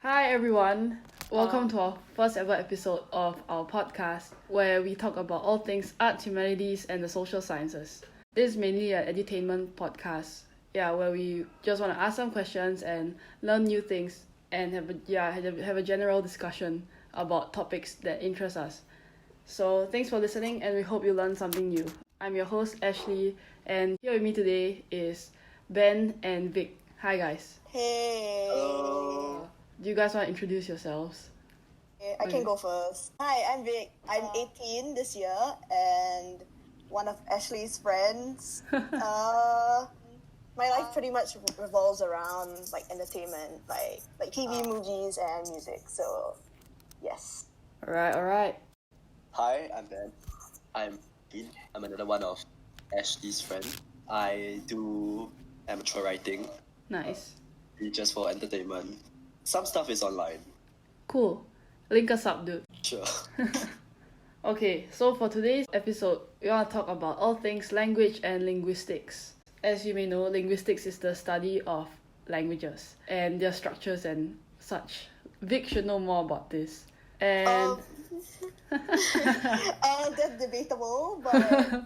Hi everyone, welcome to our first ever episode of our podcast where we talk about all things arts, humanities, and the social sciences. This is mainly an entertainment podcast, where we just want to ask some questions and learn new things and have a general discussion about topics that interest us. So thanks for listening, and we hope you learn something new. I'm your host Ashley, and here with me today is Ben and Vic. Hi guys. Hey. Hello. Do you guys want to introduce yourselves? I can go first. Hi, I'm Vic. I'm 18 this year and one of Ashley's friends. My life pretty much revolves around like entertainment, like TV, movies, and music. So, yes. Alright. Hi, I'm Ben. I'm another one of Ashley's friends. I do amateur writing, Nice. just for entertainment. Some stuff is online. Cool. Link us up, dude. Sure. Okay, so for today's episode, we want to talk about all things language and linguistics. As you may know, linguistics is the study of languages and their structures and such. Vic should know more about this. And That's debatable, but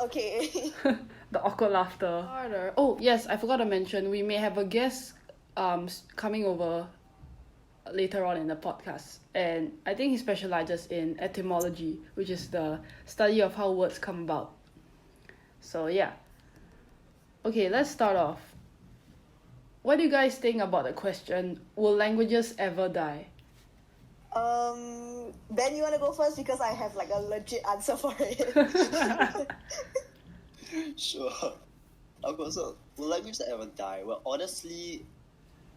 okay. the awkward laughter. Oh, yes, I forgot to mention, we may have a guest coming over later on in the podcast, and I think he specializes in etymology, which is the study of how words come about. So yeah, okay, let's start off. What do you guys think about the question, will languages ever die? Ben, you want to go first because I have like a legit answer for it. Sure. Okay, so will languages ever die? Well, honestly,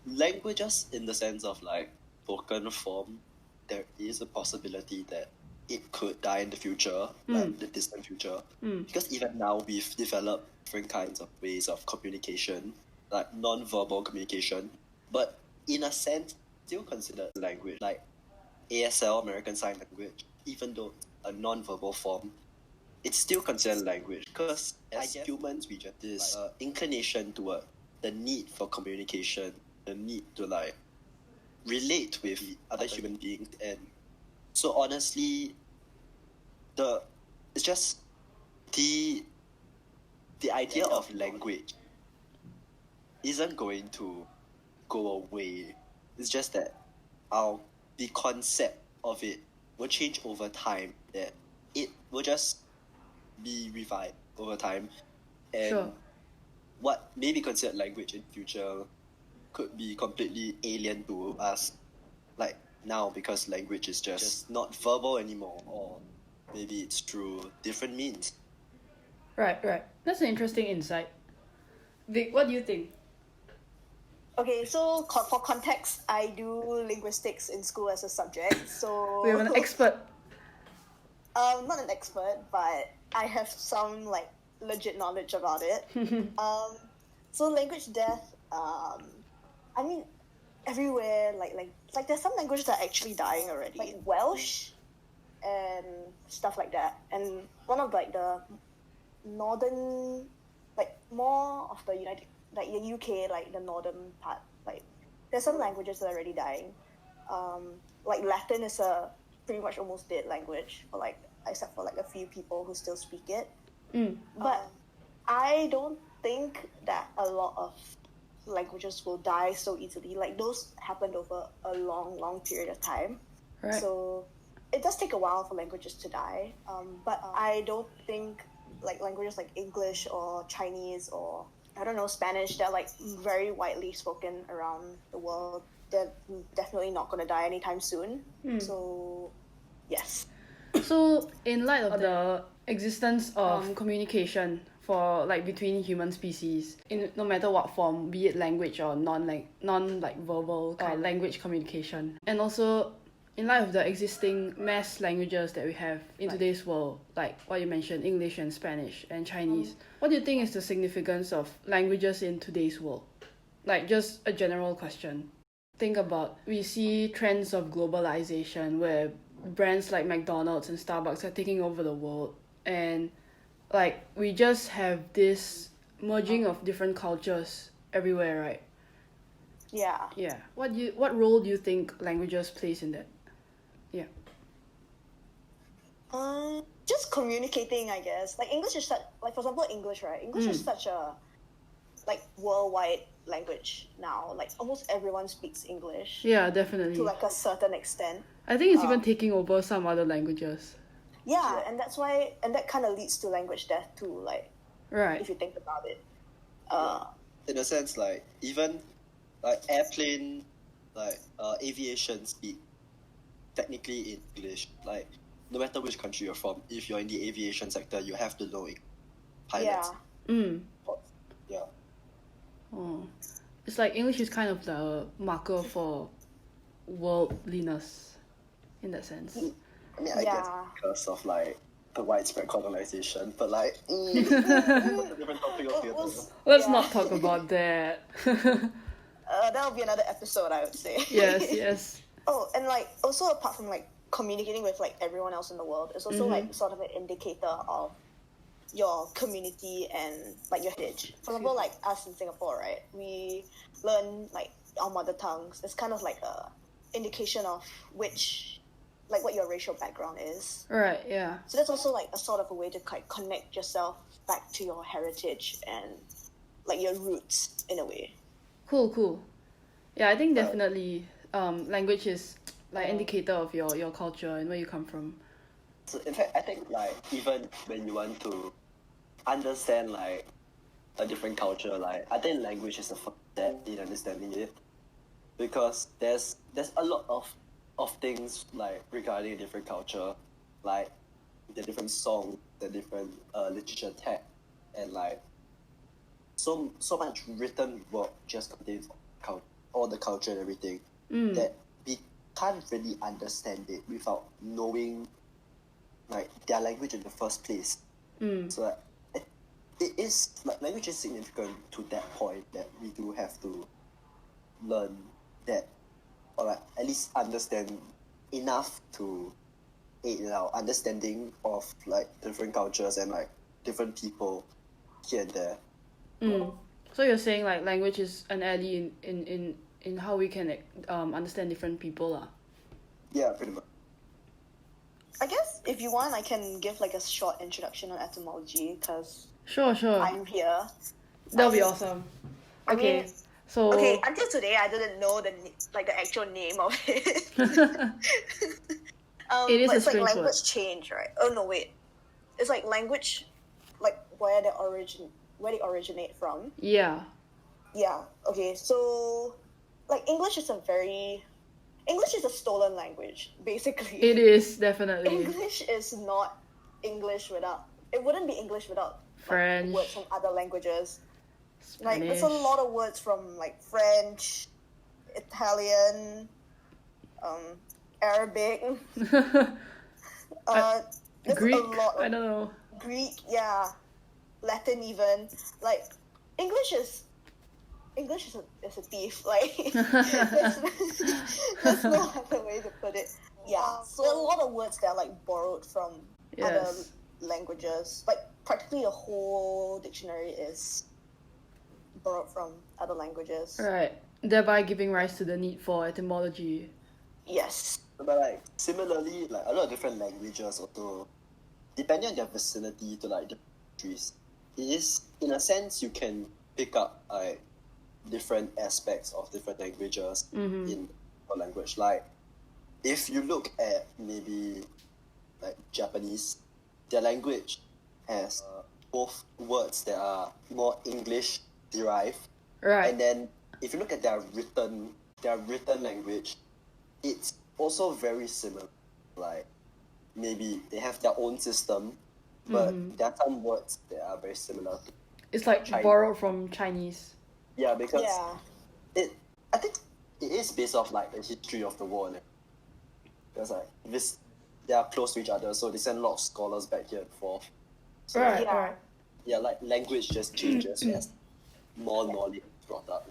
languages in the sense of like spoken form, there is a possibility that it could die in the future, like the distant future. Because even now we've developed different kinds of ways of communication, like non-verbal communication, but in a sense still considered language, like ASL, American Sign Language, even though a non-verbal form, it's still considered language because as humans we just this inclination toward the need for communication, the need to like relate with other human beings, and so honestly it's just the idea of language isn't going to go away. It's just that the concept of it will change over time, that it will just be revived over time, and Sure. what may be considered language in future could be completely alien to us like now, because language is just not verbal anymore, or maybe it's through different means. Right. That's an interesting insight. Vic, what do you think? Okay, so for context, I do linguistics in school as a subject. So We have an expert. not an expert, but I have some like legit knowledge about it. So language death. I mean, everywhere like there's some languages that are actually dying already, like Welsh and stuff like that. And one of like the northern, like more of the United, like the UK, like the northern part, like there's some languages that are already dying. Like Latin is a pretty much almost dead language, for like except for like a few people who still speak it. But I don't think that a lot of languages will die so easily. Like those happened over a long period of time. Right. So it does take a while for languages to die. But I don't think like languages like English or Chinese or I don't know, Spanish, they're like very widely spoken around the world. They're definitely not going to die anytime soon. So yes. So, in light of the existence of communication for like between human species, in no matter what form, be it language or non verbal language communication, and also in light of the existing mass languages that we have in today's world, like what you mentioned, English and Spanish and Chinese, what do you think is the significance of languages in today's world? Like just a general question. Think about, we see trends of globalization where brands like McDonald's and Starbucks are taking over the world, and like we just have this merging of different cultures everywhere, right? Yeah. Yeah. What role do you think languages plays in that? Yeah. Just communicating, I guess. Like English is such, like for example, English, right? English is such a like worldwide language now. Like almost everyone speaks English Yeah, definitely. to like a certain extent. I think it's even taking over some other languages. Yeah, and that's why, and that kind of leads to language death too. Like Right. if you think about it. In a sense, like even like airplane, like aviation speak technically in English. Like no matter which country you're from, if you're in the aviation sector, you have to know pilots. Yeah. Oh. It's like English is kind of the marker for worldliness in that sense. I mean, I guess because of like the widespread colonization, but like that's a different topic altogether. Let's not talk about that. That'll be another episode, I would say. Yes. Oh, and like also apart from like communicating with like everyone else in the world, it's also like sort of an indicator of your community and like your heritage. For example, like us in Singapore, right? We learn like our mother tongues. It's kind of like a indication of which, like what your racial background is. Right, yeah. So that's also like a sort of a way to connect yourself back to your heritage and like your roots in a way. Cool. Yeah, I think definitely language is like indicator of your culture and where you come from. So in fact, I think like even when you want to understand like a different culture, like I think language is the first step in understanding it, because there's a lot of things like regarding a different culture, like the different songs, the different literature text, and like so much written work just contains all the culture and everything that we can't really understand it without knowing like their language in the first place. So it is like language is significant to that point that we do have to learn that, or like at least understand enough to aid in our understanding of like different cultures and like different people here and there. So you're saying like language is an ally in how we can understand different people lah. Yeah, pretty much. I guess if you want, I can give like a short introduction on etymology because Sure. I'm here. That'll be awesome. Okay. So until today I didn't know the actual name of it. It is but a it's like strange language word. change, right? Oh no, wait. It's like language, like where they originate from. Yeah. Yeah. Okay. So, like English is a stolen language, basically. It is definitely. English is not English without. It wouldn't be English without French. like, words from other languages. Spanish. Like there's a lot of words from like French, Italian, Arabic. Greek. A lot of I don't know. Greek, yeah, Latin even. Like English is a thief. Like there's no other way to put it. Yeah, so a lot of words that are like borrowed from other languages. Like practically a whole dictionary is borrowed from other languages. Right. Thereby giving rise to the need for etymology. Yes. But like similarly, like a lot of different languages also, depending on their vicinity to like different countries, it is in a sense you can pick up like different aspects of different languages in a language. Like if you look at maybe like Japanese, their language has both words that are more English derived, Right. and then if you look at their written language, it's also very similar. Like maybe they have their own system, but there are some words that are very similar to It's like Chinese. borrowed from Chinese. Yeah, because I think it is based off like the history of the world. Because like they are close to each other, so they send a lot of scholars back here and forth. So Right. Yeah. Right. yeah, like language just changes as more knowledge is brought up.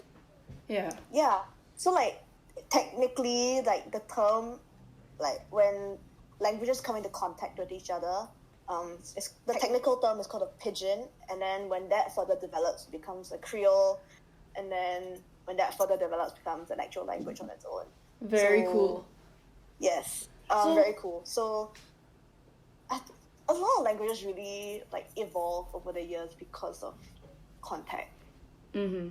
Yeah. Yeah. So like technically, like the term, like when languages come into contact with each other, the technical term is called a pidgin, and then when that further develops, it becomes a Creole, and then when that further develops, becomes an actual language on its own. Very So, cool. Yes, So- very cool. So a lot of languages really like evolve over the years because of contact. Mm-hmm.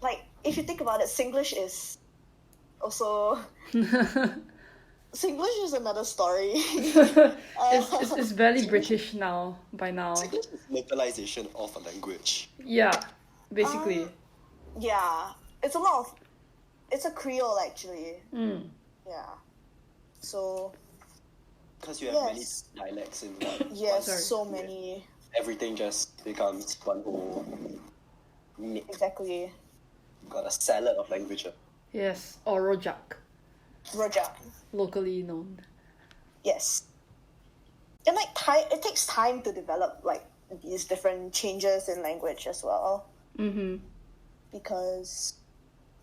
Like if you think about it, Singlish is also Singlish is another story. it's barely British now, by now. English is localization of a language. Yeah, basically. Yeah, it's a Creole actually. Yeah. So Because you have many Yes. dialects in one. yes, Sorry. so many. Everything just becomes one whole mix. Exactly. Got a salad of language. Yes, or rojak, Rojak. locally known. Yes. And like it takes time to develop like these different changes in language as well. Mm-hmm. Because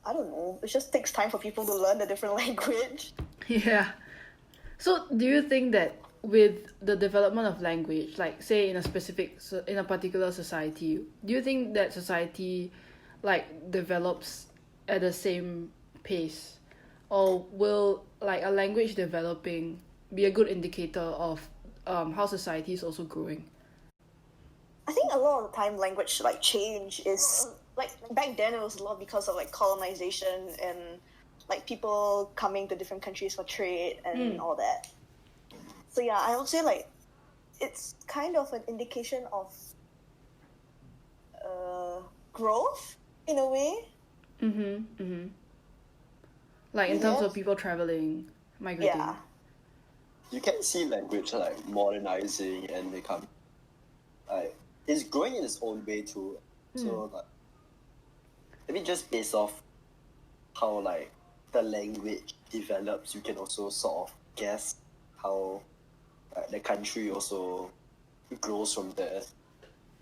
I don't know, it just takes time for people to learn a different language. Yeah. So, do you think that with the development of language, like say in a particular society, do you think that society like develops at the same pace, or will like a language developing be a good indicator of how society is also growing? I think a lot of the time language like change is like back then it was a lot because of like colonization and like people coming to different countries for trade and all that. So yeah, I would say like it's kind of an indication of growth in a way. Mm-hmm. Mm-hmm. Like in terms Yes. of people traveling, migrating. Yeah. You can see language like modernizing and become like it's growing in its own way too. So like maybe just based off how like the language develops, you can also sort of guess how the country also grows from there. So,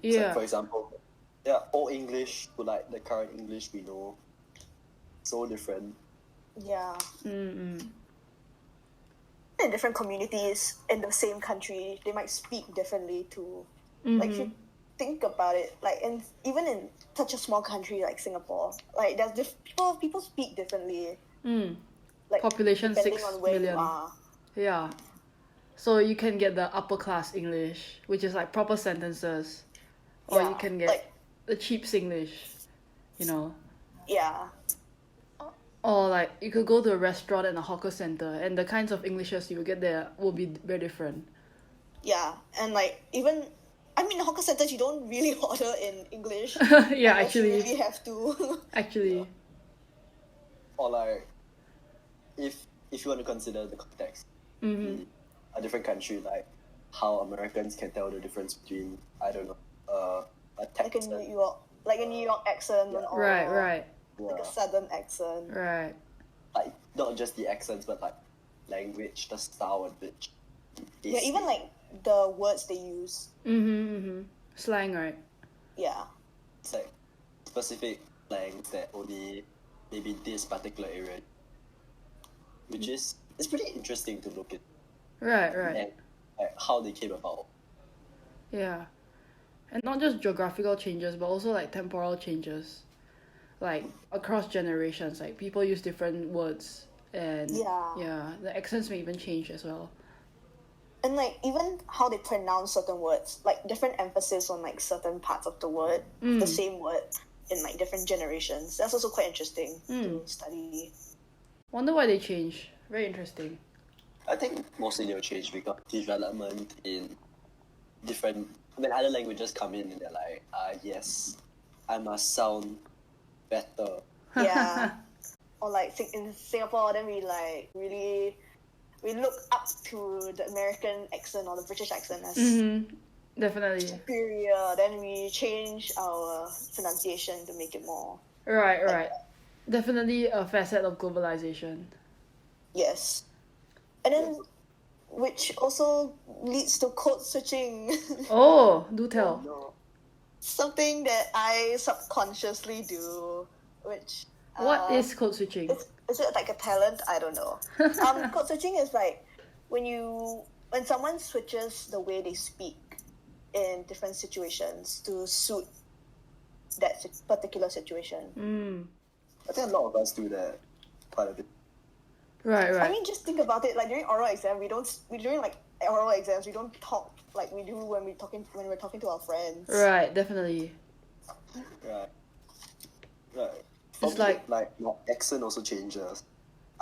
Yeah. for example, Old English to like the current English we know, so different. Yeah. Mm-hmm. In different communities in the same country, they might speak differently too. Like if you think about it, like even in such a small country like Singapore, like there's people speak differently. Like Population depending 6 on where million. you are. Yeah. So you can get the upper class English, which is like proper sentences. Or you Yeah, can get like- the cheap Singlish, you know. Yeah. Or like you could go to a restaurant and a hawker center and the kinds of Englishes you will get there will be very different. Yeah, and like even in hawker centers you don't really order in English. Yeah, unless actually. you really have to. Actually. Or like if you want to consider the context, in a different country, like how Americans can tell the difference between I don't know a like a Texan, New York accent or Right. like a southern accent. Right. like not just the accents but like language, the style in which they Yeah, even speak. like the words they use. Slang, right? Yeah. It's like specific slangs that only maybe this particular area, which is it's pretty interesting to look at Right. and like, how they came about. Yeah. And not just geographical changes, but also like temporal changes. Like across generations, like people use different words and Yeah. the accents may even change as well. And like even how they pronounce certain words, like different emphasis on like certain parts of the word, the same word in like different generations. That's also quite interesting to study. Wonder why they change. Very interesting. I think mostly they'll change because development in different when other languages come in and they're like, yes, I must sound better. Yeah. Or like in Singapore, then we like really we look up to the American accent or the British accent as Definitely. superior. Then we change our pronunciation to make it more. Right. Definitely a facet of globalization. Yes. And then, which also leads to code switching. Oh, do tell. No. Something that I subconsciously do, which... What is code switching? Is it like a talent? I don't know. Code switching is like when someone switches the way they speak in different situations to suit that particular situation. I think a lot of us do that quite a bit. Right. I mean, just think about it. Like during oral exam, during like oral exams, we don't talk like we do when we're talking to our friends. Right, definitely. Right. For It's me, like my accent also changes.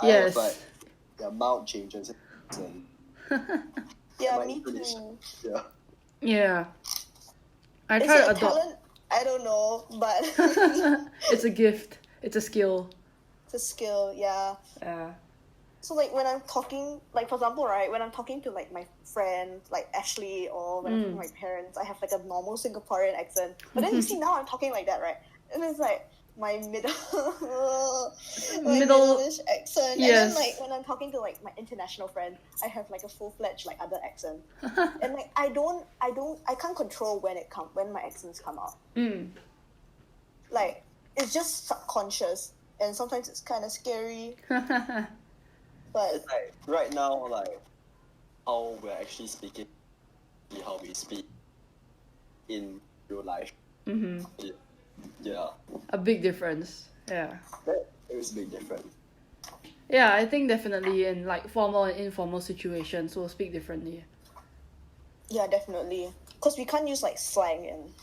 Yes. I have like mild changes in accent. Yeah, My me English. too. Yeah. Yeah. I Is try it to a adopt. talent? I don't know, but It's a gift. It's a skill. it's a skill. Yeah. Yeah. So like when I'm talking, like for example, right, when I'm talking to like my friend, like Ashley, or when I'm talking to my parents, I have like a normal Singaporean accent. But then you see now I'm talking like that, right? And it's like my middle-ish accent. Yes. And then like when I'm talking to like my international friend, I have like a full-fledged like other accent. And like I can't control when my accents come out. Like it's just subconscious, and sometimes it's kind of scary. But It's like right now, like how we're actually speaking, how we speak in real life. Yeah. A big difference. Yeah. That is a big difference. Yeah, I think definitely in like formal and informal situations we'll speak differently. yeah, definitely, because we can't use like slang in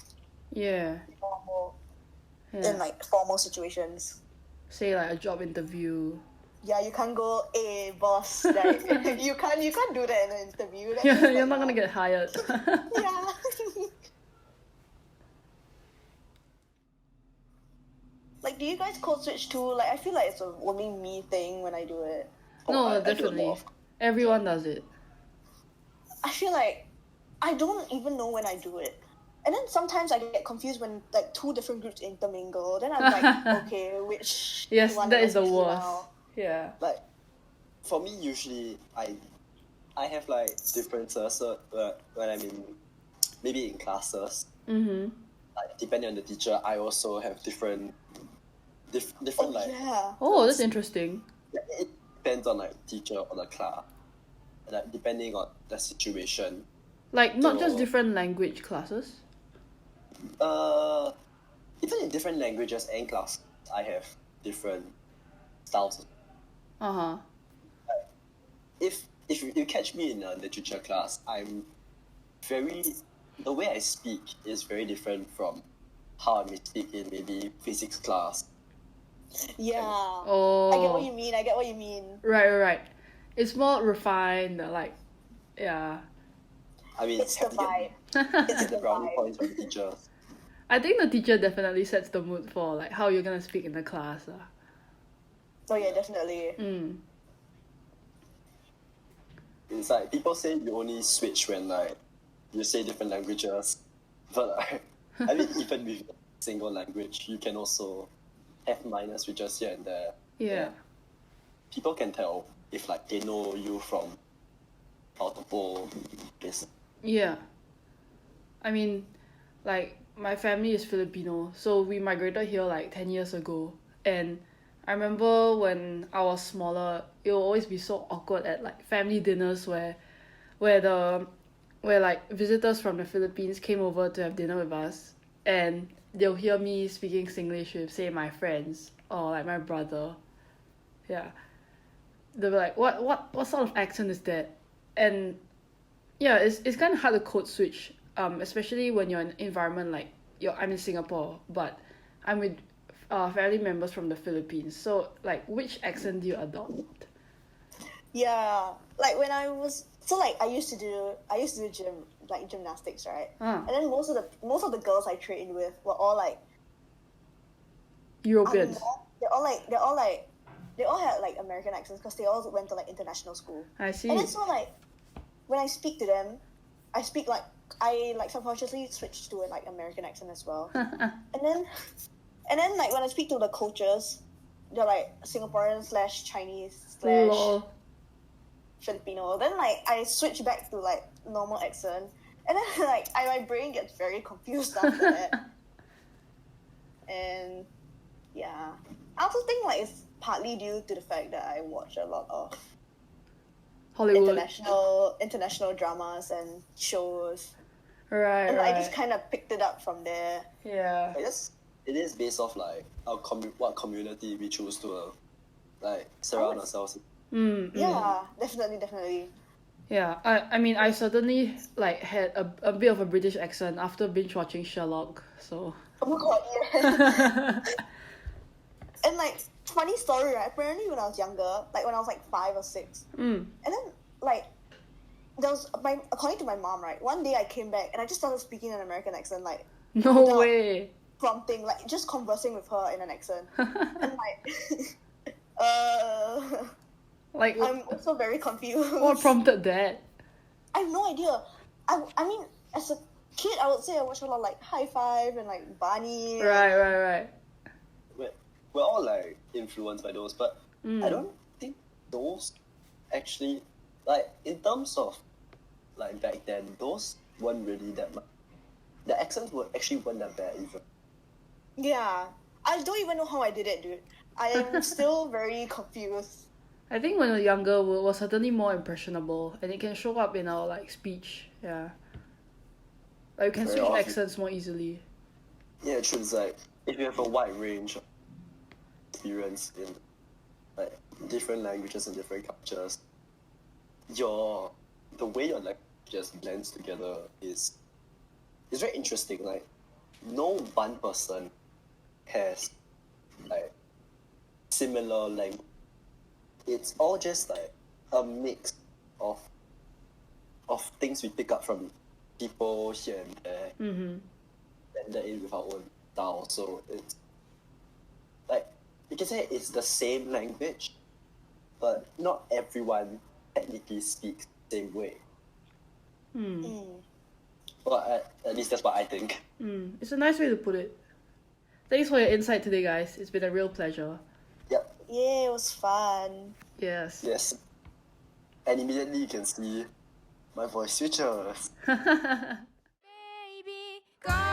Yeah. in like formal situations. Say like a job interview. Yeah, you can't go, hey boss, like you can't do that in an interview. That's Yeah, just, you're like, not gonna get hired. Yeah. Like, do you guys code switch too? Like, I feel like it's only me thing when I do it. No, I do a definitely. lot of- Everyone does it. I feel like I don't even know when I do it. And then sometimes I get confused when like two different groups intermingle. Then I'm like, okay, which Yes, one that am I is the speaking worst. now? Yeah. Like, for me, usually I have like differences when I'm maybe in classes. Like depending on the teacher, I also have different Oh, like. yeah. Oh, that's interesting. Yeah, it depends on like teacher or the class, like depending on the situation. Like not just So- different language classes. Even in different languages and class, I have different styles. Uh-huh. If you catch me in a literature class, the way I speak is very different from how I may speak in maybe physics class. Yeah. Oh. I get what you mean. Right. It's more refined, like, yeah. I mean, It's the have to vibe. get It's the the brownie vibe. points from the teacher. I think the teacher definitely sets the mood for like how you're gonna speak in the class. Oh yeah, definitely. It's like people say you only switch when like you say different languages, but like, I mean even with a single language, you can also have minor switches here and there. Yeah. People can tell if like they know you from multiple places. Yeah. I mean, like, my family is Filipino, so we migrated here like 10 years ago. And I remember when I was smaller, it will always be so awkward at like family dinners where like visitors from the Philippines came over to have dinner with us, and they'll hear me speaking Singlish with, say, my friends or like my brother. Yeah. They'll be like, what sort of accent is that? And yeah, it's kind of hard to code switch, especially when you're in an environment like I'm in Singapore, but I'm with family members from the Philippines. So like, which accent do you adopt? Yeah. Like when I was I used to do gymnastics, right? And then most of the girls I trained with were all like Europeans. they all had like American accents because they all went to like international school. I see. And then so like when I speak to them, I speak like I like subconsciously switch to a like American accent as well. and then like when I speak to the coaches, they're like Singaporean / Chinese / Lol. Filipino. Then like I switch back to like normal accent, and then like my brain gets very confused after that. And yeah, I also think like it's partly due to the fact that I watch a lot of Hollywood. international dramas and shows. Right. And I just kind of picked it up from there. Yeah. I guess it is based off like our what community we choose to like surround ourselves in. Yeah, definitely. Yeah, I mean, I certainly like had a bit of a British accent after binge watching Sherlock, so. Oh my god, yeah. And like, funny story, right? Apparently, when I was younger, like when I was like 5 or 6, and then like there was according to my mom, right? One day I came back and I just started speaking an American accent, like No without way. prompting, like just conversing with her in an accent, and like, Like, I'm also very confused. what prompted that? I have no idea. I mean, as a kid, I would say I watched a lot like High Five and like Barney. Right. We're all like influenced by those, but I don't think those actually, like in terms of like back then, those weren't really that much. The accents weren't that bad either. Yeah, I don't even know how I did it, dude. I am still very confused. I think when we were younger, we're certainly more impressionable, and it can show up in our like speech. Yeah, like we can Very switch often. accents more easily. Yeah, true. It's like if you have a wide range of experience in like different languages and different cultures, the way your language just blends together is very interesting. Like no one person has like similar language. It's all just like a mix of things we pick up from people here and there, blend that in with our own style. So it's like you can say it's the same language, but not everyone technically speaks the same way. Well, at least that's what I think. It's a nice way to put it. Thanks for your insight today, guys. It's been a real pleasure. Yep. Yeah, it was fun. Yes. Yes. And immediately you can see my voice switches. Baby, go